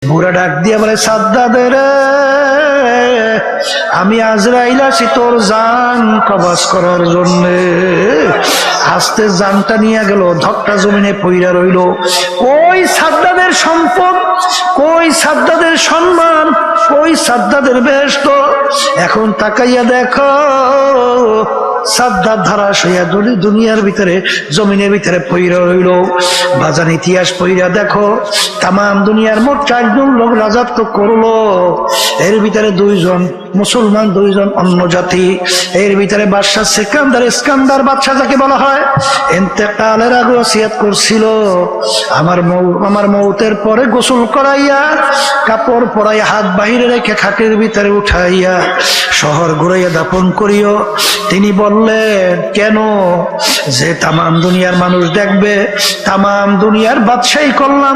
বুড়া ডাক দিয়ে বলে, সাদ্দাদের আমি আজরাইল আছি তোর জান কবজ করার জন্য। আস্তে জানটা নিয়ে গেল, ধক্কা জমিনে পইরা রইল। কই সাদ্দাদের সম্পদ, কই সাদ্দাদের সম্মান, কই সাদ্দাদের বেহেশত? এখন তাকাইয়া দেখো, সাদ্দাত ধারাশ হইয়া দুনিয়ার ভিতরে জমিনের ভিতরে পইরা রইল। বাজান ইতিহাস পইরা দেখো, তাম দুনিয়ার মোট 4 জন লোক রাজত্ব করলো। এর ভিতরে 2 জন মুসলমান, 2 জন অন্য জাতি। এর ভিতরে বাদশা ইস্কান্দার বাদশা যাকে বলা হয়, ইন্তেকালের আগে ওসিয়ত করছিল, আমার মৌতের পরে গোসল করাইয়া কাপড় পরাইয়া হাত বাহিরে রেখে খাটের ভিতরে উঠাইয়া শহর ঘুরাইয়া দাপন করিও। তিনি বললেন, কেন? যে তাম দুনিয়ার মানুষ দেখবে, তাম দুনিয়ার বাদশাহী করলাম,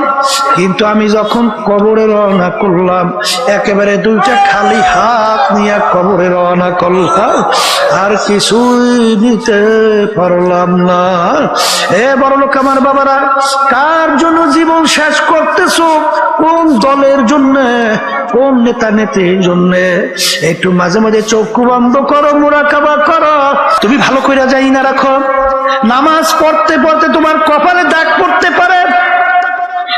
কিন্তু আমি যখন কবরে রওনা করলাম একেবারে 2টা খালি হাত নিয়ে কবরে রওনা করলাম, আর কিছুই নিতে পারলাম না। এ বড় লোক আমার বাবারা, কার জন্য জীবন শেষ করতেছো? কোন দলের জন্য, কোন নেতা নেত্রীর জন্য? একটু মাঝে মাঝে চক্ষু বন্ধ করো, মুরাকাবা করো। তুমি ভালো করে যাই না রাখো, নামাজ পড়তে পড়তে তোমার কপালে দাগ পড়তে পারে।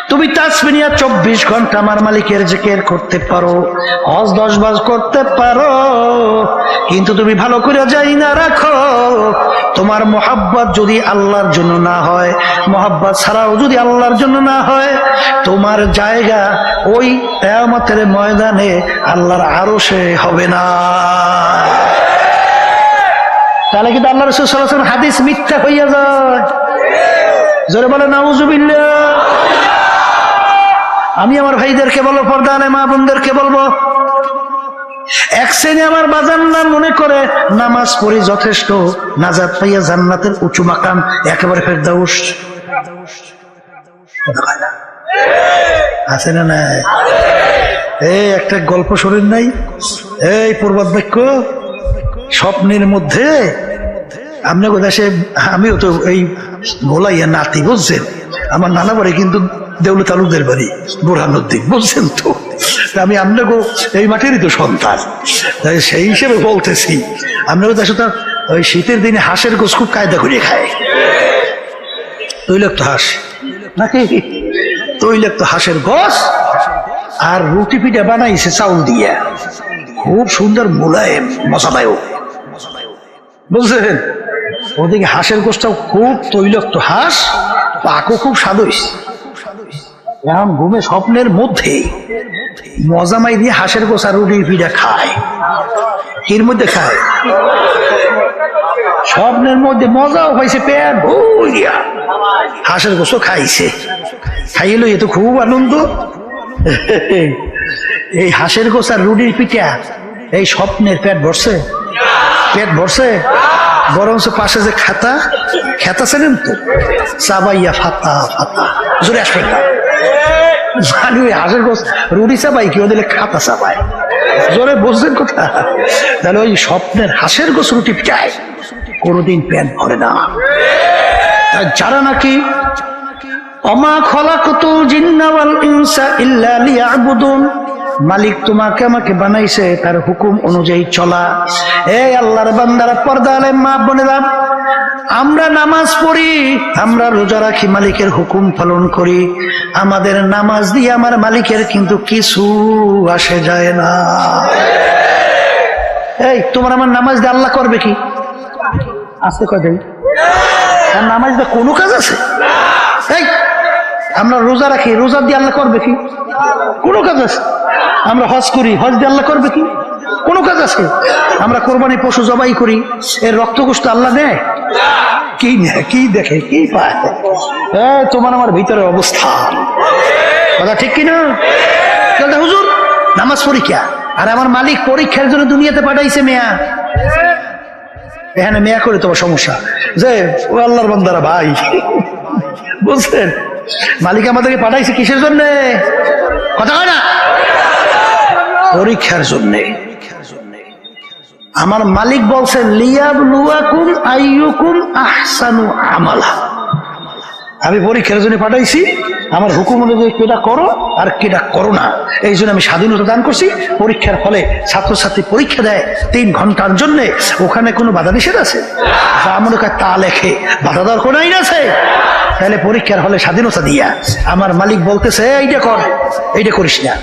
তুমি তাসবিহ নিয়ে 24 ঘন্টা আমার মালিকের জিকির করতে পারো, হজ 10 বার করতে পারো, কিন্তু তুমি ভালো করে যাই না রাখো, তোমার মোহাব্বত যদি আল্লাহর জন্য না হয়, মোহাব্বত ছাড়াও যদি আল্লাহর জন্য না হয়, তোমার জায়গা ওই কিয়ামতের ময়দানে আল্লাহর আরশে হবে না। তাহলে কিন্তু আল্লাহ রাসূল সাল্লাল্লাহু আলাইহি ওয়াসাল্লাম হাদিস মিথ্যা হইয়া যায়। জোরে বলে নাউজুবিল্লাহ। আমি আমার ভাইদেরকে বলবো, পর্দানে মা বোনদেরকে বলবো, এক শ্রেণী আমার বাজানরা মনে করে নামাজ পড়ি যথেষ্ট, নাজাত পাইয়া জান্নাতের উঁচু মাকাম একেবারে ফেরদাউস। আছে না? নাই? এই একটা গল্প শোনেন নাই? এই প্রবাদ বাক্য, স্বপ্নের মধ্যে আপনার দেশে, আমিও তো এই ভোলাইয়া নাতি, বুঝছেন? আমার নানা বাড়ি কিন্তু দেউলে তালুকদের বাড়ি, বুরহানুদ্দিন, বুঝছেন তো? আমি আপনাকে এই মাঠেরই তো সন্তান, তাই সেই হিসেবে বলতেছি, আপনাকে দেশে তো ওই শীতের দিনে হাঁসের গোশ খুব কায়দা করে খায়। তৈলাক্ত হাঁস নাকি? তৈলাক্ত হাঁসের গোশ আর রুটি পিঠা বানাইছে চাউল দিয়া, খুব সুন্দর মোলায়েম, মশাদায়ক, বুঝছেন? ওদিকে হাঁসের গোশটাও খুব তৈলাক্ত হাঁস, পাকও খুব স্বাদ। এখন ঘুমে স্বপ্নের মধ্যে মজামাই দিয়ে হাঁসের গোশ আর রুটির পিঠা খায়। এর মধ্যে খায় স্বপ্নের মধ্যে, মজাও হয়েছে, পেট ভরিয়া হাঁসের গোশও খাইছে। খাইলো, এ তো খুব আনন্দ। এই হাঁসের গোশ আর রুটির পিঠা, এই স্বপ্নের পেট ভরছে? পেট ভরছে? বরঞ্চ পাশে যে খেতা ছিলেন তো, চাবাইয়া ফাতা ফাতা, জোরে আসবেন না জানি, ওই হাঁসের গোশ রুটি চাবাই, কেউ দিলে খাতা চাবায়, জোরে বুঝছেন কথা? তাহলে ওই স্বপ্নের হাঁসের গোশ রুটি পিঠায় কোনোদিন পেট ভরে না। যারা নাকি অমা খলাকতুল জিন্না ওয়াল ইনসা ইল্লা লিয়াবুদুন, মালিক তোমাকে আমাকে বানাইছে তার হুকুম অনুযায়ী চলা। এই আল্লাহর বান্দারা, পর্দা আলেম মা বোনেরা, আমরা নামাজ পড়ি, আমরা রোজা রাখি, মালিকের হুকুম পালন করি, আমাদের নামাজ দিয়ে আমার মালিকের কিন্তু কিছু আসে যায় না। এই তোমার আমার নামাজ দিয়ে আল্লাহ করবে কি? আসতে কয় দেয় নামাজ দিয়ে কোনো কাজ আছে? এই আমরা রোজা রাখি, রোজা দিয়ে আল্লাহ করবে কি? কোনো কাজ আছে? আমরা হজ করি, হজ দিয়ে আল্লাহ করবে কি? কোনো কাজ আছে? আমরা কোরবানি পশু জবাই করি, এর রক্ত গোশত আল্লাহ নেয় কি? নেয় কি? দেখে কি পায়? তোমার আমার ভিতরে অবস্থান, কথা ঠিক কিনা? হুজুর নামাজ পরীক্ষা, আর আমার মালিক পরীক্ষার জন্য দুনিয়াতে পাঠাইছে মেয়া। এখানে মেয়া করে তোমার সমস্যা, যে ও আল্লাহর বান্দারা ভাই, বুঝছেন? মালিক আমাদেরকে পাঠাইছে কিসের জন্য? কথা হয় না? পরীক্ষার জন্য। আমার মালিক বলছেন, লিয়াবলুয়াকুম আইয়ুকুম আহসানু আমালা, আমি পরীক্ষার জন্য পাঠাইছি, আমার হুকুম অনুযায়ী কেটা করো আর কেটা করো না। এই জন্য আমি স্বাধীনতা দান করছি। পরীক্ষার ফলে ছাত্রছাত্রী পরীক্ষা দেয় 3 ঘন্টার জন্য, ওখানে কোনো বাধা নিষেধ আছে? যা মনে করে তা লেখে, বাধা দেওয়ার কোনো আইন আছে? তাহলে পরীক্ষার হলে স্বাধীনতা দিয়া আমার মালিক বলতেছে এইটা কর, এইটা করিস না,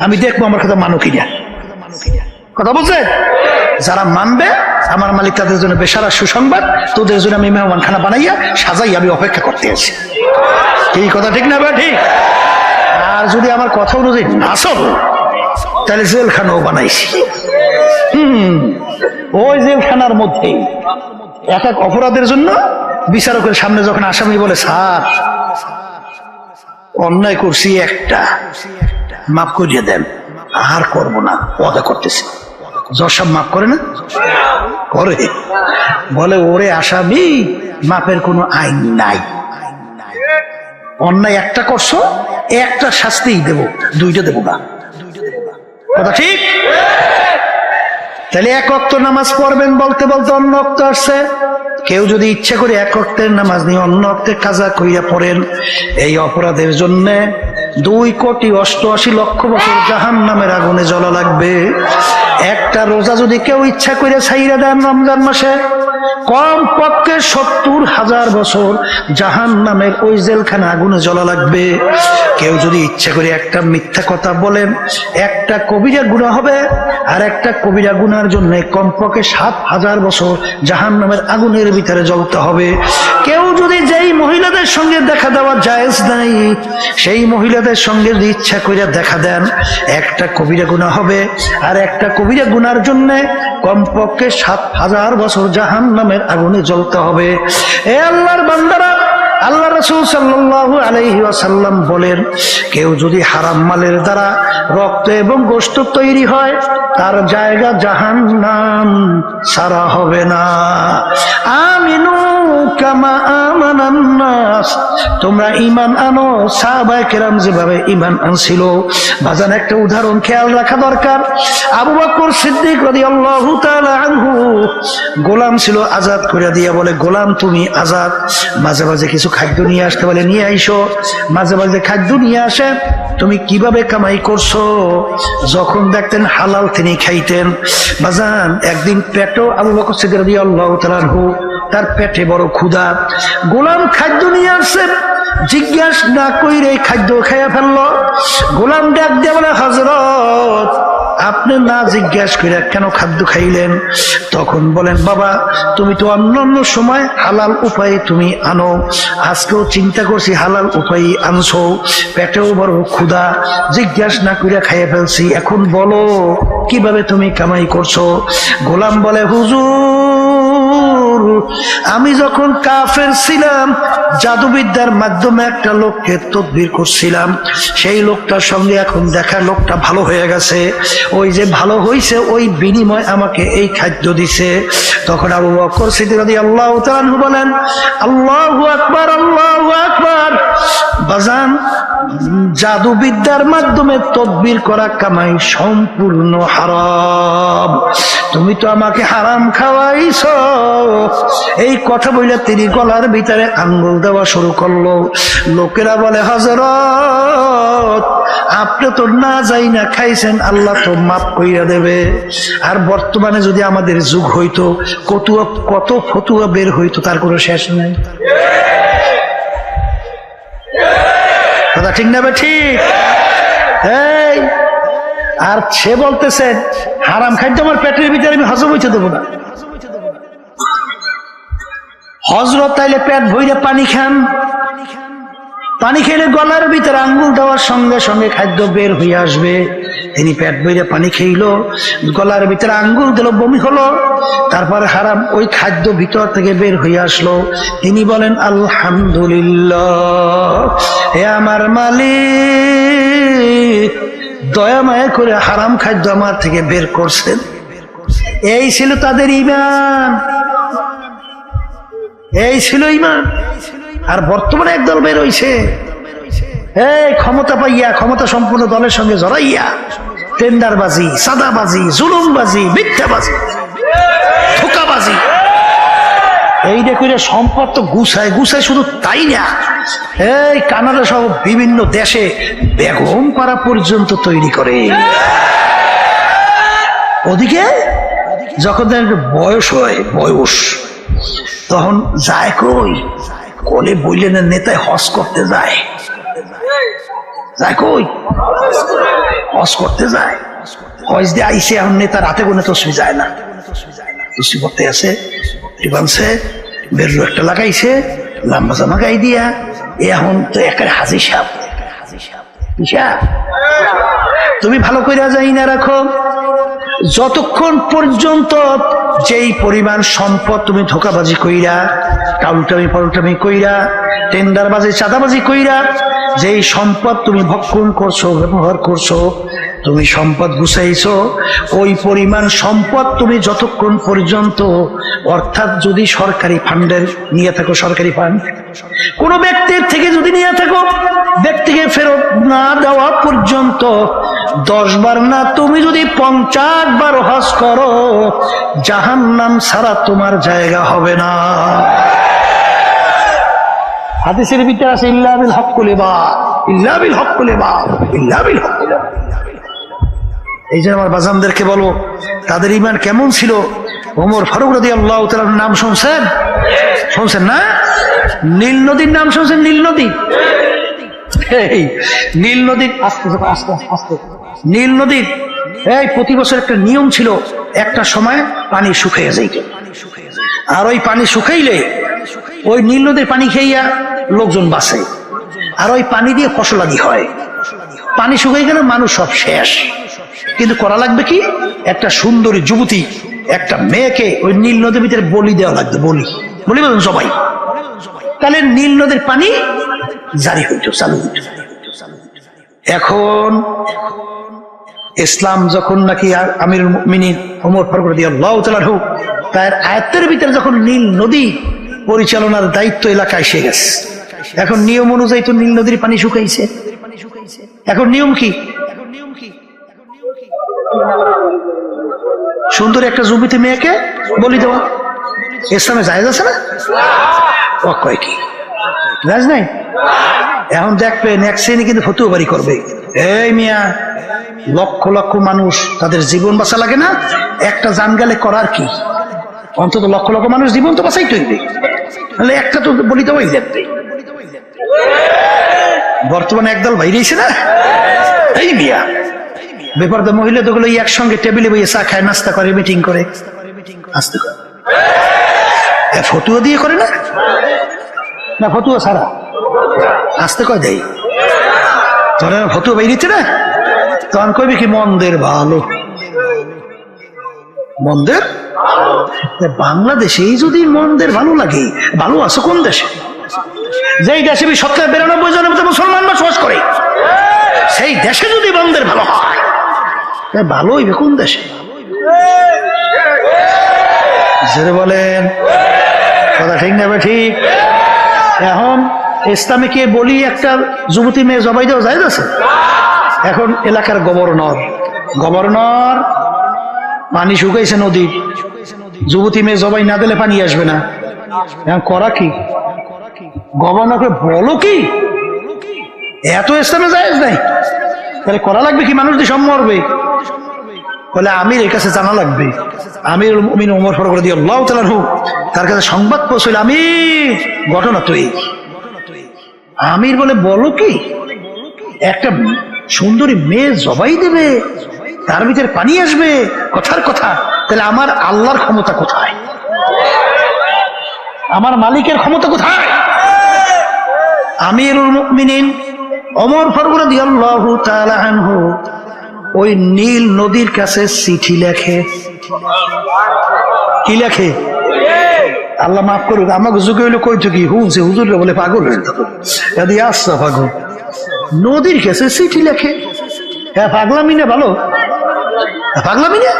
আমি দেখবো আমার কথা মানো কিনা। কথা বলছে? যারা মানবে আমার মালিক তাদের জন্য বেশারা সুসংবাদ, তোদের জন্য আমি মেহমান খানা বানাইয়া সাজাই আমি অপেক্ষা করতে আছি। এই কথা ঠিক না? ঠিক। আর যদি আমার কথা অনুযায়ী না চলো তাহলে জেলখানাও বানাইছি। ওই জেলখানার মধ্যে এক এক অপরাধের জন্য বিচারকের সামনে যখন আসামি বলে স্যার অন্যায় করছি একটা, মাফ করিয়ে দেন, আর করবো না, ওয়াদা করতেছি। জজ সাহেব মাফ করে না? করে। বলে ওরে আসামি, মাপের কোনো আইন নাই, অন্যায় একটা করছো, একটা শাস্তিই দেব, 2টা দেব না। কথা ঠিক? তাহলে 1 ওয়াক্ত নামাজ পড়বেন বলতে বলতে অন্য ওয়াক্ত আসছে। কেউ যদি ইচ্ছা করে 1 ওয়াক্তের নামাজ নিয়ে অন্য ওয়াক্তে কাজা কইরা পড়েন, এই অপরাধের জন্য 2,88,00,000 বছর জাহান্নামের আগুনে জ্বলা লাগবে। একটা রোজা যদি কেউ ইচ্ছা করে ছাইরা দেন রমজান মাসে, কম পক্ষে 70,000 বছর জাহান্নামের ওই জেলখানা আগুনে জ্বলা লাগবে। কেউ যদি ইচ্ছা করে একটা মিথ্যা কথা বলেন, একটা কবিরা গুনাহ হবে, আর একটা কবিরা গুনার জন্য কমপক্ষে 7,000 বছর জাহান্নামের আগুনের ভিতরে জ্বলতে হবে। কেউ যদি যেই মহিলাদের সঙ্গে দেখা দেওয়া জায়েজ নাই, সেই মহিলাদের সঙ্গে যদি ইচ্ছা করে দেখা দেন, একটা কবিরা গুনাহ হবে, আর একটা কবিরা গুনার জন্য কমপক্ষে 7,000 বছর জাহান্নামের আগুনে জ্বলতে হবে। এ আল্লাহর বান্দারা, আল্লাহ রাসূল সাল্লাল্লাহু আলাইহি ওয়াসাল্লাম বলেন, কেউ যদি হারাম মালের দ্বারা রক্ত এবং গোশত তৈরি হয়, তার জায়গা জাহান্নাম, ছাড়া হবে না। আমিনু কামা আমানান নাস, তোমরা ঈমান আনো সাহাবায়ে কেরাম যেভাবে ঈমান আনছিল। বাজান একটা উদাহরণ খেয়াল রাখা দরকার। আবু বকর সিদ্দিক রাদিয়াল্লাহু তাআলা আনহু গোলাম ছিল, আজাদ করে দিয়া বলে, গোলাম তুমি আজাদ। মাঝে মাঝে কিছু খাদ্য নিয়ে আসতে বলে, নিয়ে আইসো। মাঝে মাঝে খাদ্য নিয়ে আসে। তুমি কিভাবে কামাই করছো? যখন দেখতেন হালাল তিনি খাইতেন। বাজান একদিন পেটও আবু বকর সিদ্দিক রাদিয়াল্লাহু তাআলা আনহু, তার পেটে বড় ক্ষুধা। গোলাম খাদ্য নিয়ে আসছে, জিজ্ঞাসা না কইরে খাদ্য খাইয়া ফেললো। গোলাম ডাক দিয়ে বলে, হযরত আপনি না জিজ্ঞাসা করে কেন খাদ্য খাইলেন? তখন বলেন, বাবা তুমি তো অন্যান্য সময় হালাল উপায়ে তুমি আনো, আজকেও চিন্তা করছি হালাল উপায়ে আনছো, পেটেও বড় ক্ষুধা, জিজ্ঞাসা না করে খাইয়া ফেলছি, এখন বলো কিভাবে তুমি কামাই করছো? গোলাম বলে, হুজুর আমি যখন কাফের ছিলাম, জাদুবিদ্যার মাধ্যমে একটা লোককে তদবির করছিলাম, সেই লোকটার সঙ্গে এখন দেখা লোকটা ভালো হয়ে গেছে, ওই যে ভালো হইছে ওই বিনিময় আমাকে এই খাদ্য দিছে। তখন আবু বকর সিদ্দিক রাদিয়াল্লাহু তাআলা আনহু বলেন, আল্লাহু আকবার, আল্লাহু আকবার। বাজান জাদুবিদ্যার মাধ্যমে তদবির করা কামাই সম্পূর্ণ হারাম, তুমি তো আমাকে হারাম খাওয়াইছো। এই কথা বলে তিনি গলার ভিতরে আঙ্গুল দেওয়া শুরু করলো। লোকেরা বলে, হযরত আপনি তো না যাই না খাইছেন, আল্লাহ তো মাফ কইরা দেবে। আর বর্তমানে যদি আমাদের যুগ হইতো, কত ফতুয়া বের হইতো, তার কোনো শেষ নাই। কথা ঠিক না? ঠিক। এই আর সে বলতেছে হারাম খাদ্য আমার পেটের ভিতরে আমি হজম হইতে দেবো না। হযরত তাইলে পেট ভইরা পানি খান, পানি খেলে গলার ভিতরে আঙ্গুল দেওয়ার সঙ্গে সঙ্গে খাদ্য বের হয়ে আসবে। তিনি পেট ভইরা পানি খেইলো, গলার ভিতরে আঙ্গুল দিল, বমি হলো, তারপর হারাম ওই খাদ্য ভিতর থেকে বের হয়ে আসলো। তিনি বলেন, আলহামদুলিল্লাহ, হে আমার মালিক, দয়া মায়া করে হারাম খাদ্য আমার থেকে বের করছেন। এই ছিল তাদের ঈমান, এই ছিল ঈমান। আর বর্তমানে একদল বের হইছে, এই ক্ষমতা পাইয়া ক্ষমতা সম্পূর্ণ দলের সঙ্গে জড়াইয়া টেন্ডারবাজি, সাদাবাজি, জুলুমবাজি, মিথ্যাবাজি, ধোঁকাবাজি, এই দেখে সম্পদ তো গুছায়। শুধু তাই না, এই কানাডা সহ বিভিন্ন দেশে বেগম পাড়া পর্যন্ত তৈরি করে। ওদিকে যখন বয়স হয়, তখন যায় কই, কোলে বইলেন নেতায় হজ করতে যায় কই, হজ করতে যায়। হজ দিয়ে আইসে এখন নেতা রাতে কোনে তসবি যায় না, তসবি করতে আছে, বানছে বেরু একটা লাগাইছে, লম্বা জামা গাই দিয়া, এখন তো একের হাজি সাহেব। তুমি ভালো করে যাই না রাখো, যতক্ষণ পর্যন্ত যেই পরিমাণ সম্পদ তুমি ধোকাবাজি কইরা, টাউলটামি পাল্টামি কইরা, টেন্ডারবাজি চাঁদাবাজি কইরা যেই সম্পদ তুমি ভক্ষণ করছো, ব্যবহার করছো, তুমি সম্পদ গুছাইছো, ওই পরিমাণ সম্পদ তুমি যতক্ষণ পর্যন্ত, অর্থাৎ যদি সরকারি ফান্ডের নিয়ে থাকো, সরকারি ফান্ড কোন ব্যক্তির থেকে যদি নিয়ে থাকো, ব্যক্তিকে ফেরত না দেওয়া পর্যন্ত 10 বার না, তুমি যদি 50 বার হজ করো, জাহান্নাম ছাড়া তোমার জায়গা হবে না। হাদিসের ভিতরে আছে ইল্লা বিল হক্কুল ইবাদ, ইল্লা বিল হক্কুল ইবাদ, ইল্লা বিল হক্কুল ইবাদ। এই যে আমার বাজানদেরকে বলো তাদের ঈমান কেমন ছিল। ওমর ফারুক রাদিয়াল্লাহু তাআলার নাম শুনছেন না? নীল নদীর নাম শুনছেন? নীল নদী, নীল নদীর নীল নদীর এই প্রতি বছর একটা নিয়ম ছিল, একটা সময় পানি শুকিয়ে যাইত, আর ওই পানি শুকাইলে ওই নীল নদীর পানি খেইয়া লোকজন বাঁচে, আর ওই পানি দিয়ে ফসলাদি হয়। পানি শুকাই গেলে মানুষ সব শেষ, কিন্তু করা লাগবে কি, একটা সুন্দরী যুবতী, একটা মেয়েকে ওই নীল নদীর ভিতরে বলি দেওয়া লাগবে, বলি বলেন সবাই। তাহলে নীল নদীর পানি জারি হইত, চালু হইত। এখন ইসলাম যখন নাকি আমিরুল মুমিনিন ওমর ফারুক রাদিয়াল্লাহু তাআলা তার আয়াতের ভিতরে যখন নীল নদী পরিচালনার দায়িত্ব এলাকায় এসে গেছে, এখন নিয়ম অনুযায়ী তো নীল নদীর পানি শুকাইছে। এখন নিয়ম কি, সুন্দর একটা যুবতী মেয়েকে বলি দেওয়া ইসলামে জায়েজ আছে না? ও কয় কি জায়েজ নাই? এখন দেখবেন এক শ্রেণী কিন্তু ফতুয়া বাড়ি করবে, এই মিয়া লক্ষ লক্ষ মানুষ, তাদের জীবন বাঁচা লাগে না, একটা জান গেলে করার কি, অন্তত লক্ষ লক্ষ মানুষ জীবন তো বাঁচাই তৈরি, তাহলে একটা তো বলি দেওয়াই দেখবে। বর্তমানে একদল বাইরেছে না, এই মিয়া বেপরদা মহিলা তো গুলো একসঙ্গে টেবিলে বইয়ে চা খায়, নাস্তা করে, মিটিং করে, আসতে করে ফতুয়া দিয়ে করে না, না ফতুয়া ছাড়া আসতে কয় দেয়, ধরে ফতুয়া বাইরেছে না, তখন কইবে কি মন্দের ভালো, মন্দের বাংলাদেশেই যদি মন্দের ভালো লাগে, ভালো আছে কোন দেশে? যেই দেশে 92% মতো মুসলমান বসবাস করে, সেই দেশে যদি মন্দের ভালো হয়, ভালো হইবে কোন দেশে? জোরে বলেন, কথা ঠিক না? ঠিক। এখন ইসলামে কে বলি একটা যুবতী মেয়ে জবাই দেওয়া যায় আছে? এখন এলাকার গভর্নর পানি শুকাইছে নদীর, যুবতী মেয়ে জবাই না দিলে পানি আসবে না, এখন করা কি? গভর্নরকে বলো কি, এত ইসলামে জায়েজ নাই, তাহলে করা লাগবে কি? মানুষ দিয়ে সব মরবে, বলে আমির এর কাছে জানা লাগবে। আমিরুল মুমিনিন ওমর ফারুক রাদিয়াল্লাহু তাআলা তার কাছে সংবাদ পৌঁছল, আমির ঘটনা তো এই। আমির বলে বলো কি, একটা সুন্দরী মেয়ে জবাই দেবে, তার ভিতরে পানি আসবে, কথার কথা, তাহলে আমার আল্লাহর ক্ষমতা কোথায়? আমার মালিকের ক্ষমতা কোথায়? আমিরুল মুমিনিন ওমর ফারুক রাদিয়াল্লাহু তাআলা আনহু ওই নীল নদীর কাছে চিঠি লেখে। কি লেখে? আল্লাহ মাফ করুক, আমাকে যুগে হইলে কইতো কি হুনছে হুজুর বলে পাগল হয়ে যেত, আসছে পাগল। নদীর কাছে চিঠি লেখে, হ্যাঁ পাগলামি না? ভালো পাগলামি না?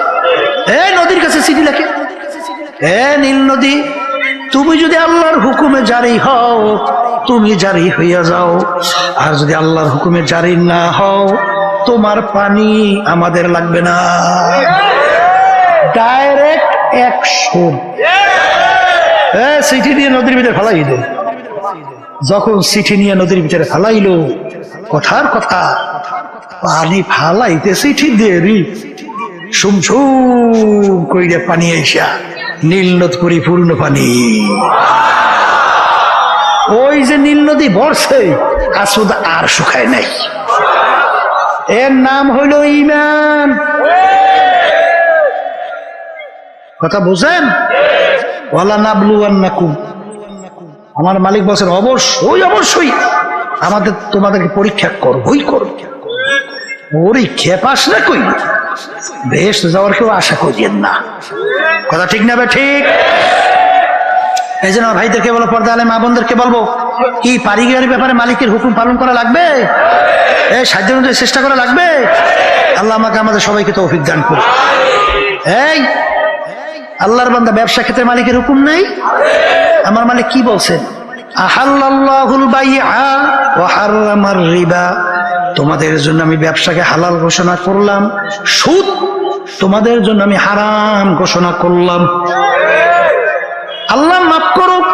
নদীর কাছে চিঠি লেখে, নীল নদী, তুমি যদি আল্লাহর হুকুমে জারি হও, তুমি জারি হইয়া যাও, আর যদি আল্লাহর হুকুমে জারি না হও, তোমার পানি আমাদের লাগবে না। Direct action. চিঠি দিয়ে নদীর ভিতরে ফেলাই দেয়, যখন চিঠি নিয়ে নদীর ভিতরে ফালাইলো, কথার কথা পানি ফালাইতে চিঠি দেরি সুমসুম কইরে পানি আইসা নীল নদ পরিপূর্ণ পানি। ওই যে নীল নদী বর্ষে আসুদ আর শুকায় নাই। এর নাম হইল ঈমান। কথা বুঝেন? ওয়ালা নাবলুওয়ান্নাকুম, আমার মালিক বলেন অবশ্যই অবশ্যই তোমাদেরকে পরীক্ষা করবই করব। পরীক্ষা পাস না কই বেশ যাওয়ার কেউ আশা করিয়েন না। কথা ঠিক না? ঠিক। এই জন্য ভাইদেরকে বলো, পর্দা আলে মা বোনদেরকে বলবো, কি পারিবারিক ব্যাপারে মালিকের হুকুম পালন করা লাগবে, এই সাধ্য অনুযায়ী চেষ্টা করা লাগবে। আল্লাহ আমাকে আমাদের সবাইকে তৌফিক দান করুন। এই আল্লাহর বান্দা, ব্যবসা ক্ষেত্রে মালিকের হুকুম নেই? আমার মালিক কি বলছেন? আহাল্লাল্লাহুল বাইআ ওয়া হারামার রিবা, তোমাদের জন্য আমি ব্যবসাকে হালাল ঘোষণা করলাম, সুদ তোমাদের জন্য আমি হারাম ঘোষণা করলাম। আল্লাহ মাফ করুক,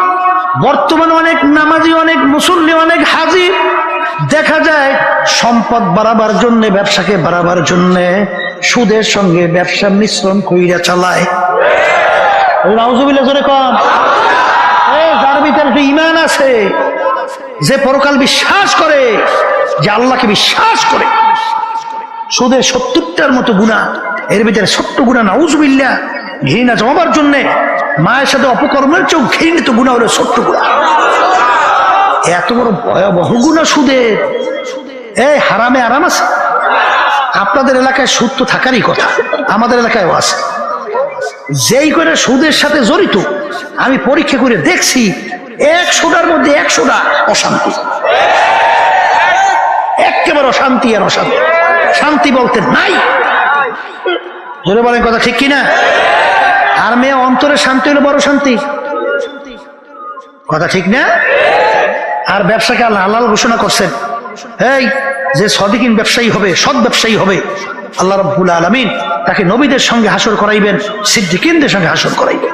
বর্তমানে অনেক নামাজি, অনেক মুসল্লি, অনেক হাজি দেখা যায় সম্পদ বাড়াবার জন্য, ব্যবসাকে বাড়াবার জন্য সুদের সঙ্গে ব্যবসা মিশ্রণ কইরা চালায়। নাউজুবিল্লাহ জোরে কম। যার ভিতরে একটু ঈমান আছে, যে পরকাল বিশ্বাস করে, যে আল্লাহকে বিশ্বাস করে, সুদের 70টার মতো গুনাহ, এর ভিতরে 70 গুনাহ নাউজুবিল্লাহ ঘৃণা জমাবার জন্য, মায়ের সাথে অপকর্মের চেয়েও ঘৃণিত গুনাহ হলো 70 গুনাহ। এত বড় ভয়াবহ গুনাহ সুদের। এই হারামে আরাম আছে? আপনাদের এলাকায় সুদ তো থাকারই কথা, আমাদের এলাকায়ও আছে। যেই করে সুদের সাথে জড়িত, আমি পরীক্ষা করে দেখছি 100টার মধ্যে 100টা অশান্তি, একেবারে অশান্তি আর অশান্তি, শান্তি বলতে নাই। জোরে বলেন কথা ঠিক কিনা? আর মেয়ে অন্তরে শান্তি হলো বড় শান্তি। কথা ঠিক না? আর ব্যবসাকে আল্লাহ হালাল ঘোষণা করছেন। এই যে সদিকিন ব্যবসায়ী হবে, সৎ ব্যবসায়ী হবে, আল্লাহ রাব্বুল আলামিন তাকে নবীদের সঙ্গে হাসর করাইবেন, সিদ্দিকিনদের সঙ্গে হাসর করাইবেন।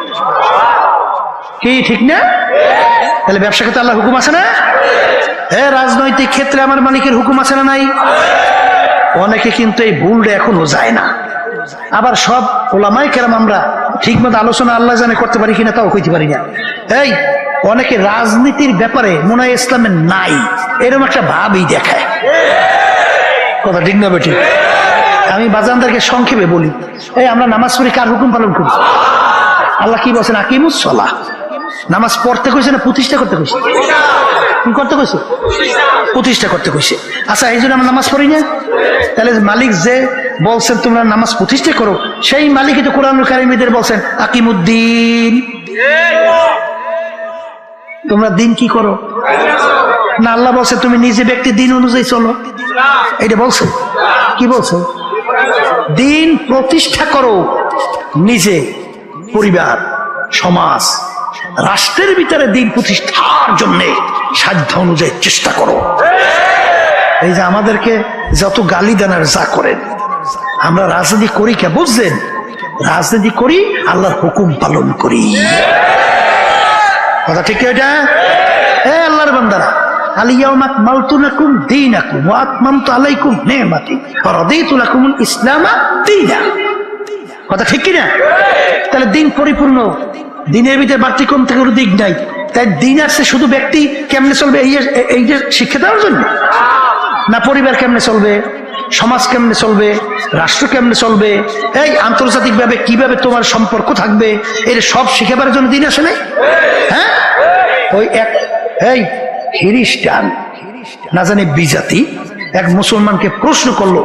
কি ঠিক না? তাহলে ব্যবসা ক্ষেত্রে আল্লাহর হুকুম আছে না? রাজনৈতিক ক্ষেত্রে আমার মালিকের হুকুম আছে না নাই? অনেকে কিন্তু এই ভুলটা এখনো যায় না। আবার সব ওলামায়ে কেরাম আমরা ঠিক মতো আলোচনা আল্লাহ জানে করতে পারি কিনা তাও কইতে পারি না। এই অনেকে রাজনীতির ব্যাপারে মনে হয় ইসলামের নাই, এরকম একটা ভাবই দেখায়। কথা ঠিক না বেটি? আমি বাজানদেরকে সংক্ষেপে বলি, এই আমরা নামাজ পড়ি, কার হুকুম পালন করি? আল্লাহ কি বলছেন? আকিমুস সালাহ। নামাজ পড়তে কইছে না প্রতিষ্ঠা করতে কইছে? কি করতে কইছে? প্রতিষ্ঠা করতে কইছে। আচ্ছা, এই জন্য আমরা নামাজ পড়ি না? তাহলে মালিক যে বলছেন তোমরা নামাজ প্রতিষ্ঠা করো, সেই মালিকই তো কোরআনুল কারীমের বলছেন আকিমুদ্দিন। তোমরা দিন কি করো না? আল্লাহ বলছে তুমি নিজে ব্যক্তি দিন অনুযায়ী চলো, এটা বলছে। কি বলছে? দিন প্রতিষ্ঠা করো, নিজে, পরিবার, সমাজ, রাষ্ট্রের ভিতরে দিন প্রতিষ্ঠার জন্য সাধ্য অনুযায়ী চেষ্টা করো। এই যে আমাদেরকে যত গালি দেনার যা করেন, আমরা রাজনীতি করি কে বুঝছেন? রাজনীতি করি আল্লাহর হুকুম পালন করি। কথা ঠিক এটা? আল্লাহর বান্দারা, আলিয়াউমা আকমালতু লাকুম দীনাকুম ওয়া আতমামতু আলাইকুম নি'মাতি ওয়া রাদিতু লাকুমুল ইসলামা দীনা। কথা ঠিক কি না? তাহলে দিন পরিপূর্ণ, দিনের ভিতরে বাড়তি কম থেকে কোনো দিক নাই। তাই দিন আসছে শুধু ব্যক্তি কেমনে চলবে এই যে শিক্ষা দেওয়ার জন্য না? পরিবার কেমনে চলবে, সমাজ কেমনে চলবে, রাষ্ট্র কেমনে চলবে, এই আন্তর্জাতিক ভাবে কিভাবে তোমার সম্পর্ক থাকবে, এটা সব শিখাবার জন্য দিন আসে নাই? হ্যাঁ, ওই এক এই খ্রিস্টান না জানি বিজাতি এক মুসলমানকে প্রশ্ন করলো,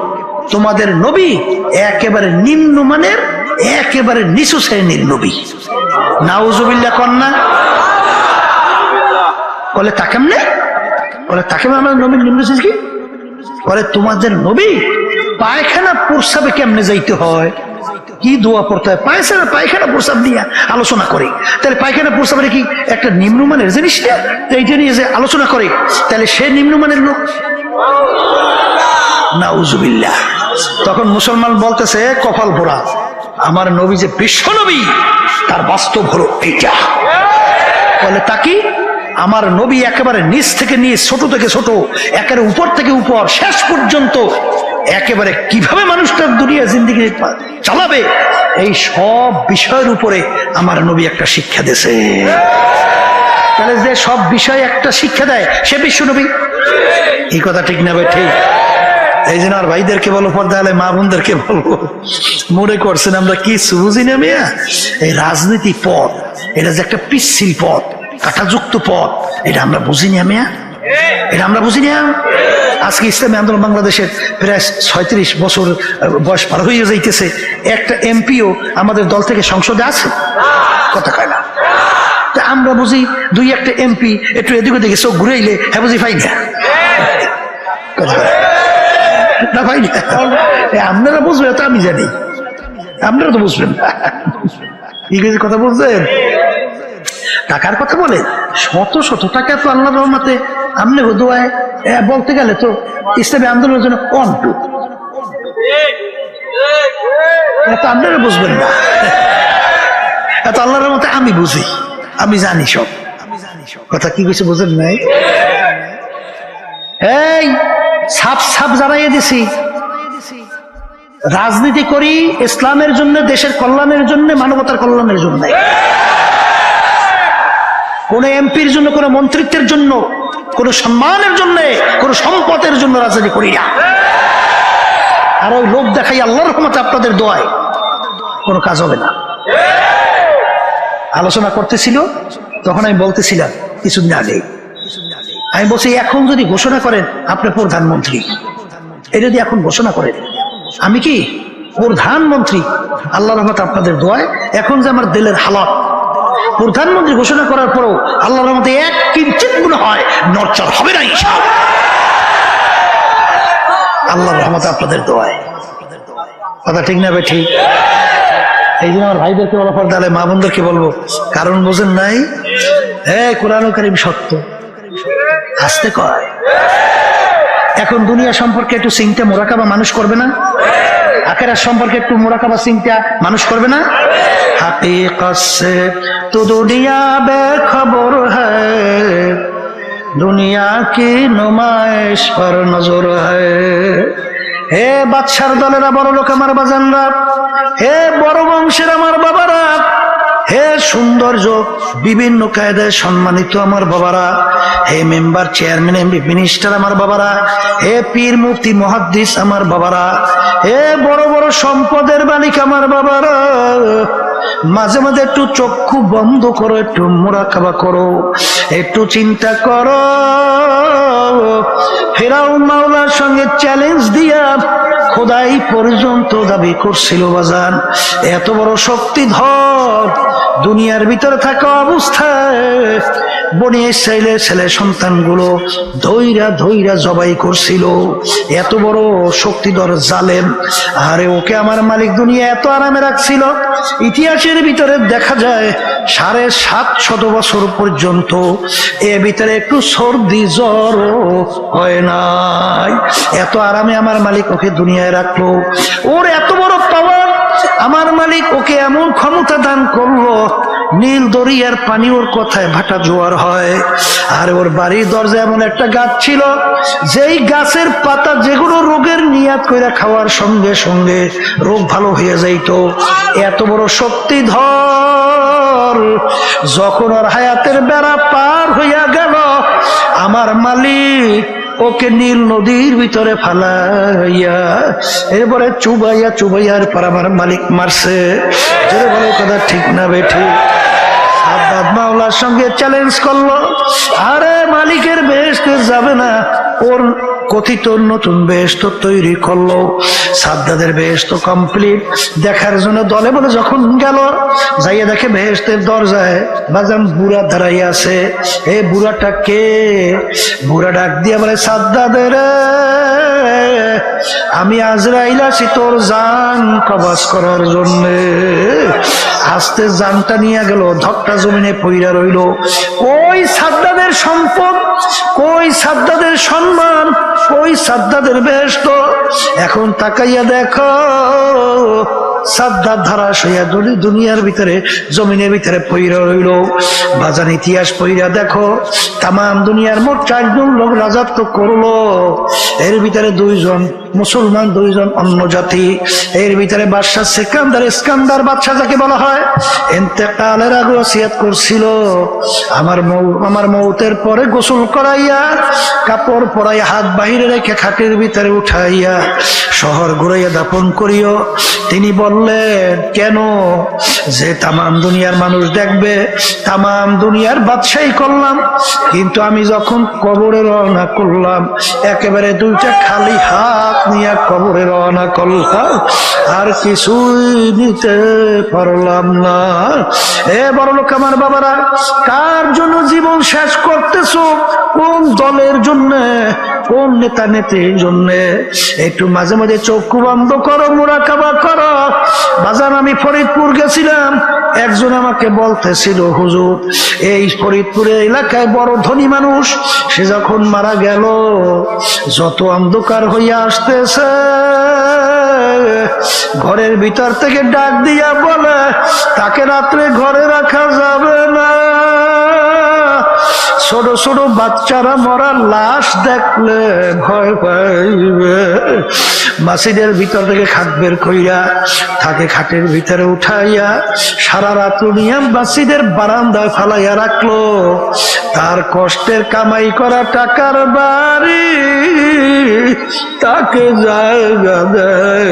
তোমাদের নবী একেবারে নিম্নমানের, একেবারে নিচু শ্রেণীর নবী। নাউজুবিল্লাহ কন্যা বলে তা কেমনে? বলে তাকে আমার নবীর নিম্ন কি বলে, তোমাদের নবী পায়খানা প্রস্রাবে কেমনে যাইতে হয়, কি দোয়া পড়তে হয়, পায়খানা প্রস্রাব নিয়ে আলোচনা করে। তাহলে পায়খানা প্রস্রাবের কি একটা নিম্নমানের জিনিস না? এইটা নিয়ে যে আলোচনা করে, তাহলে সে নিম্নমানের লোক। নাউজুবিল্লাহ। তখন মুসলমান বলতেছে কপাল পোড়া, আমার নবী যে বিশ্ব নবী, তার বাস্তব হলো এইটা। বলে তা কি? আমার নবী একেবারে নিচ থেকে নিচ, ছোট থেকে ছোট, একেবারে উপর থেকে উপর, শেষ পর্যন্ত একেবারে কিভাবে মানুষটার দুনিয়া জিন্দেগি চালাবে, এই সব বিষয়ের উপরে আমার নবী একটা শিক্ষা দিয়েছে। তাহলে যে সব বিষয়ে একটা শিক্ষা দেয় সে বিশ্ব নবী। এই কথা ঠিক না ভাই? ঠিক। এই জন্য আর ভাইদেরকে বলো, পর্দা আলে মা বোনদেরকে বলবো, মনে করছেন আমরা কিছু বুঝি না মিয়া? এই রাজনীতি পথ, এটা যে একটা পিচ্ছিল পথ, কাঁটাযুক্ত পথ, এটা আমরা বুঝি না মিয়া? এটা আমরা বুঝি না? আজকে ইসলামী আন্দোলন বাংলাদেশের প্রায় 36 বছর বয়স পার হয়ে যাইতেছে, একটা এমপিও আমাদের দল থেকে সংসদে আছে? কথা কয় না। আমরা বুঝি দুই একটা এমপি একটু এদিক ওদিকে চোখ ঘুরাইলে হ্যাঁ বুঝি পাই না, না ভাই না। আপনারা বুঝবেন তো আমি জানি, আপনারা তো বুঝবেন না। ইংরেজি কথা বলছেন, টাকার কথা বলে শত শত টাকা তো আল্লাহর রহমতে আমনে দোয়ায় বলতে গেলে তো ইসলামী আন্দোলনের জন্য কন্টু, এত আপনারা বুঝবেন না। এত আল্লাহর রহমতে আমি বুঝি, আমি জানি সব কথা। কি কিছু বুঝেন নাই? এই সাপ সাপ জানাইয়ে দিছি, রাজনীতি করি ইসলামের জন্য, দেশের কল্যাণের জন্য, মানবতার কল্যাণের জন্য। কোন এমপির জন্য, কোন মন্ত্রিত্বের জন্য, কোন সম্মানের জন্য, কোন সম্পদের জন্য রাজনীতি করি না। আর ওই লোক দেখাই আল্লাহর রহমতে আপনাদের দোয়ায় কোনো কাজ হবে না। আলোচনা করতেছিল তখন আমি বলতেছিলাম কিছুদিন আগে, আমি বলছি এখন যদি ঘোষণা করেন আপনি প্রধানমন্ত্রী, এটা যদি এখন ঘোষণা করেন আমি কি প্রধানমন্ত্রী, আল্লাহর রহমতে আপনাদের দোয়ায় এখন যে আমার দিলের হালাত, প্রধানমন্ত্রী ঘোষণা করার পরও আল্লাহর রহমতে এক কিঞ্চিত মনে হয় নড়চড় হবে না ইনশাআল্লাহ, আল্লাহর রহমতে আপনাদের দোয়ায়। কথা ঠিক না ভাই? ঠিক। এই জন্য আমার ভাইদেরকে বলা, পর্দা আলে মা বোনদেরকে বলবো, কারণ বোঝেন নাই? কোরআন কারীম সত্য, আসতে কয়। এখন দুনিয়া সম্পর্কে একটু চিন্তা মোরাকাবা মানুষ করবে না? আখিরাত সম্পর্কে একটু মোরাকাবা চিন্তা মানুষ করবে না? হাকিকত সে তো দুনিয়া বেখবর হ্যায়, দুনিয়া কি নুমাইশ পর নজর হ্যায়। হে বাদশার দলেরা, বড় লোক আমার বাজানরা, হে বড় বংশের আমার বাবারা, হে সৌন্দর্য বিভিন্ন কায়দায় সম্মানিত আমার বাবারা, হে মেম্বার, চেয়ারম্যান, এমপি, মিনিস্টার আমার বাবারা, হে পীর, মুফতি, মুহাদ্দিস আমার বাবারা, হে বড় বড় সম্পদের মালিক আমার বাবারা, মাঝে মাঝে একটু চক্ষু বন্ধ করো, একটু মুরাকাবা করো, একটু চিন্তা করো। ফেরাউন মাওলার সঙ্গে চ্যালেঞ্জ দিয়া খোদাই পর্যন্ত দাবি করছিল বাজান, এত বড় শক্তিধর দুনিয়ার ভিতরে থাকা অবস্থায় বনি ইসরাইলের ছেলে সন্তানগুলো ধৈরা ধৈরা জবাই করছিল। এত বড় শক্তিধর জালেম, আরে ওকে আমার মালিক দুনিয়া এত আরামে রাখছিল। ইতিহাসের ভিতরে দেখা যায় 750 বছর পর্যন্ত এর ভিতরে একটু সর্দি জ্বর হয় নাই। এত আরামে আমার মালিক ওকে দুনিয়ায় রাখলো। ওর এত বড় পাওয়ার, আমার মালিক ওকে এমন ক্ষমতা দান করলো, নীল দরিয়ার পানি ওর কথায় ভাটা জোয়ার হয়। আর ওর বাড়ির দরজা এমন একটা গাছ ছিল, যেই গাছের পাতা যেগুলো রোগের নিয়াত করে খাওয়ার সঙ্গে সঙ্গে রোগ ভালো হয়ে যাইত। এত বড় শক্তিধর, যখন ওর হায়াতের বেড়া পার হইয়া গেল, আমার মালিক ওকে নীল নদীর ভিতরে ফালাইয়া এরপরে চুবাইয়া চুবাইয়ার পর আমার মালিক মারছে। যেটা বলে কথা ঠিক না বেঠি? সাদ্দাত মাওলার সঙ্গে চ্যালেঞ্জ করলো, আরে মালিকের বেহেশতে যাবে না, ওর কথিত নতুন বেহেশত তৈরি করলো। সাদ্দাতের বেহেশত কমপ্লিট দেখার জন্য দলে বলে যখন গেল, যাইয়া দেখে বেহেশতের দরজায় বাজান বুড়া দাঁড়াইয়া আছে। এ বুড়াটা কে? বুড়া ডাক দিয়া বলে, সাদ্দাতের আমি আজরাইল আছি তোর জান কবজ করার জন্য। আস্তে জানটা নিয়ে গেল, ধক্কা জমিনে পইরা রইল। কই সাদ্দাতের সম্পদ, কই সাদ্দাতের সম্মান, কই সাদ্দাতের বেহেশত? এখন তাকাইয়া দেখো সাদ্দার ধারাস হইয়া দুনিয়ার ভিতরে জমিনের ভিতরে পইরা রইল। বাজান ইতিহাস পইরা দেখো, তাম দুনিয়ার মোট 4 জন লোক রাজত্ব করলো। এর ভিতরে 2 জন মুসলমান, 2 জন অন্য জাতি। এর ভিতরে বাদশাহ ইস্কান্দার বাদশাহ যাকে বলা হয়, ইন্তেকালের আগে ওসিয়ত করছিল, আমার মৌতের পরে গোসল করাইয়া কাপড় পরাইয়া হাত বাহিরে রেখে খাটের ভিতরে উঠাইয়া শহর ঘুরাইয়া দাপন করিও। তিনি বললেন, কেন? যে তাম দুনিয়ার মানুষ দেখবে, তাম দুনিয়ার বাদশাহী করলাম, কিন্তু আমি যখন কবরে রওনা করলাম একেবারে 2টা খালি হাত নিয়ে কবরে রওনা করলাম, আর কিছুই নিতে পারলাম না। এ বড়লোক আমার বাবারা, কার জন্য জীবন শেষ করতেছো? কোন দলের জন্য, কোন নেতা নেত্রীর জন্য? একটু মাঝে মাঝে চক্ষু বন্ধ করো, মুরাকাবা করো। বাজান আমি ফরিদপুর গেছিলাম, একজন আমাকে বলতেছিল, হুজুর এই ফরিদপুরের এলাকায় বড় ধনী মানুষ, সে যখন মারা গেল যত অন্ধকার হইয়া আসতেছে, ঘরের ভিতর থেকে ডাক দিয়া বলে তাকে রাত্রে ঘরে রাখা যাবে না, ছোট ছোট বাচ্চারা মরা লাশ দেখলে ভয় পাইবে। মসজিদের ভিতর থেকে খাট বের কইরা তাকে খাটের ভিতরে উঠাইয়া সারা রাত নিয়ে মসজিদের বারান্দায় ফালাইয়া রাখলো। তার কষ্টের কামাই করা টাকার বাড়ি তাকে জায়গা দেয়।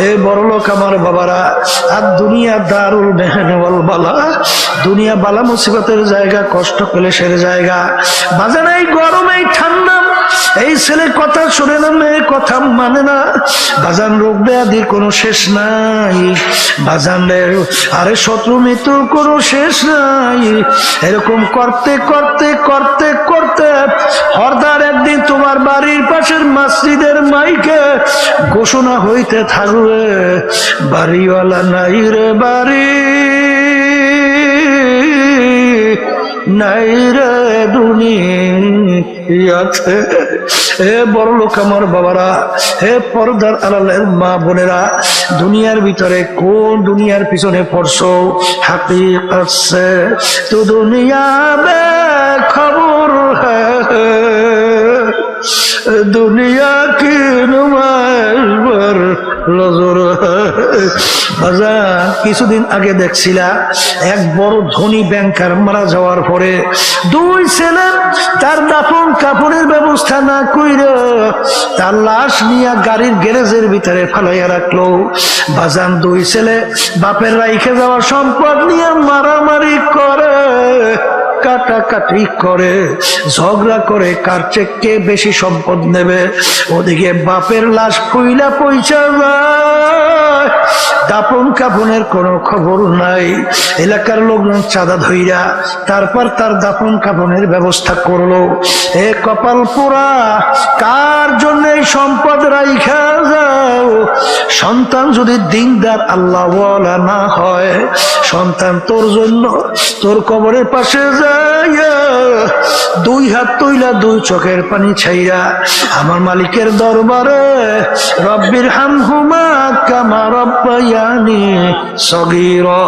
এ বড়লোক আমার বাবারা, আর দুনিয়া দারুল মেহনে ওয়াল বালা, দুনিয়া বালা মুসিবতের জায়গা, কষ্ট ক্লেশের জায়গা। বাজান এই গরম, এই ঠান্ডা, এই ছেলে কথা শুনে না, মেয়ে কথা মানে না। বাজান রোগ ব্যাধির কোনো শেষ নাই, বাজানের আরে শত্রু মৃত্যুর কোনো শেষ নাই। এরকম করতে করতে করতে করতে হরদার একদিন তোমার বাড়ির পাশের মসজিদের মাইকে ঘোষণা হইতে থাকবে, বাড়িওয়ালা নাই রে বাড়ি, নাই রে দুনিয়াতে। হে বড়লোক আমার বাবারা, হে পর্দার আড়ালের মা বোনেরা, দুনিয়ার ভিতরে কোন দুনিয়ার পিছনে পড়ছো? হাকিকত সে তো দুনিয়া বে খবর হ্যায়, দুনিয়া কি নুমাইশ পর নজর। কিছুদিন আগে দেখছিলা এক বড় ধনী ব্যাংকার মারা যাওয়ার পরে 2 ছেলে তার দাফন কাপড়ের ব্যবস্থা না কইরা তার লাশ নিয়ে গাড়ির গ্যারেজের ভিতরে ফালাইয়া রাখলো। বাজান 2 ছেলে বাপের রাইখে যাওয়া সম্পদ নিয়ে মারামারি করে, কাটাকাটি করে, ঝগড়া করে, কার চেয়ে কে বেশি সম্পদ নেবে। ওদিকে বাপের লাশ ফুইলা পয়সা যায়, দাপন কাপনের কোনো খবর নাই। এলাকার লোকজন চাঁদা ধইরা তারপর তার দাপন কাপনের ব্যবস্থা করলো। এ কপাল পোড়া, কার জন্য এই সম্পদ রাইখা যাও? সন্তান যদি দিনদার আল্লাহওয়ালা না হয়, সন্তান তোর জন্য তোর কবরের পাশে যাইয়া 2 হাত তুইলা 2 চোখের পানি ছাইরা আমার মালিকের দরবারে রব্বির হামহুমা কামা রব্বায়ানি সগীরা,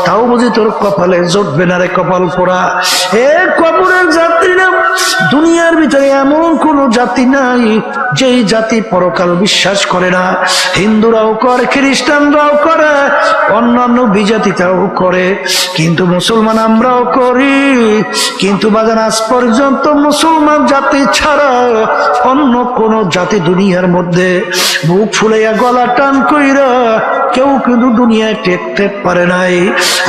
তাও বুঝি তোর কপালে জুটবে না রে কপাল পোড়া। এ কবরের যাত্রীরা, দুনিয়ার ভিতরে এমন কোন জাতি নাই যেই জাতি পরকাল বিশ্বাস করে না। হিন্দুরাও করে, খ্রিস্টানরাও করে, অন্যান্য বিজাতিটাও করে, কিন্তু মুসলমান আমরাও করি। কিন্তু বাজান আজ পর্যন্ত মুসলমান জাতি ছাড়া অন্য কোন জাতি দুনিয়ার মধ্যে বুক ফুলাইয়া গলা টান কইরা কেউ কিন্তু দুনিয়ায় টেকতে পারে নাই।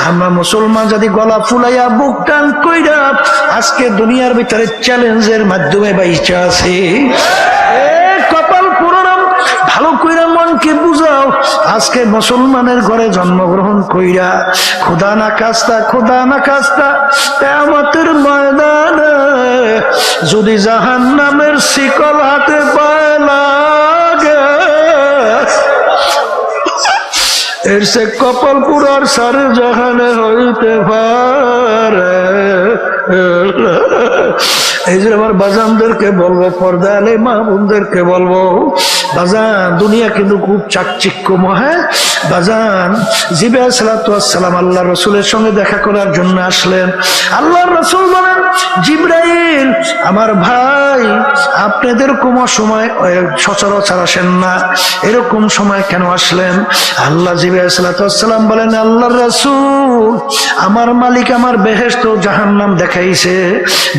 আমরা মুসলমান জাতি গলা ফুলাইয়া বুক টান কইরা আজকে দুনিয়ার ভিতরে চ্যালেঞ্জের মাধ্যমে বাইচা আছে। কপাল পুরানো, ভালো কইরা মনকে বুঝাও। আজকে মুসলমানের ঘরে জন্মগ্রহণ কইরা খোদা না কাস্তা, খোদা না কাস্তা কিয়ামতের ময়দানে যদি জাহান্নামের শিকল হাতে পায় লাগে, এর সে কপাল পুরার সারে জাহানে হইতে পারে। এই যে আমার বাজানদেরকে বলবো, পর্দালে মা বোনদেরকে বলবো, বাজান দুনিয়া কিন্তু খুব চাকচিক্যময়। হ্যাঁ বাজান, জিবরাইল আলাইহিস সালাতু ওয়াস সালাম আল্লাহ রাসূলের সঙ্গে দেখা করার জন্য আসলেন। আল্লাহর রাসূল বলেন, জিবরাইল আমার ভাই, আপনাদের কোন সময় সচরাচর আসেন না, এরকম সময় কেন আসলেন? আল্লাহ জিবরাইল আলাইহিস সালাতু ওয়াস সালাম বলেন, আল্লাহর রাসূল আমার মালিক আমার বেহেশত ও জাহান্নাম দেখাইছে,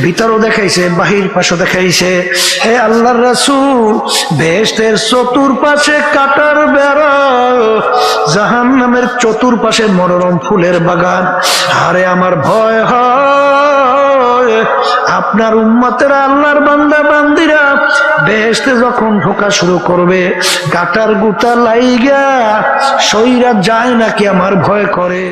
ভিতরও দেখাইছে, বাহির পাশও দেখাইছে। হে আল্লাহর রাসূল, বেহেশতের চতুর্পাশে কাটার বেড়া, জাহান্নামের চতুর্পাশে মনোরম ফুলের বাগান। আরে আমার ভয় হয় আপনার উম্মতেরা, আল্লাহর বান্দা বান্দিরা বেহেশতে যখন ঢোকা শুরু করবে, কাটার গুতা লাইগা সইরা যায় নাকি আমার ভয় করে।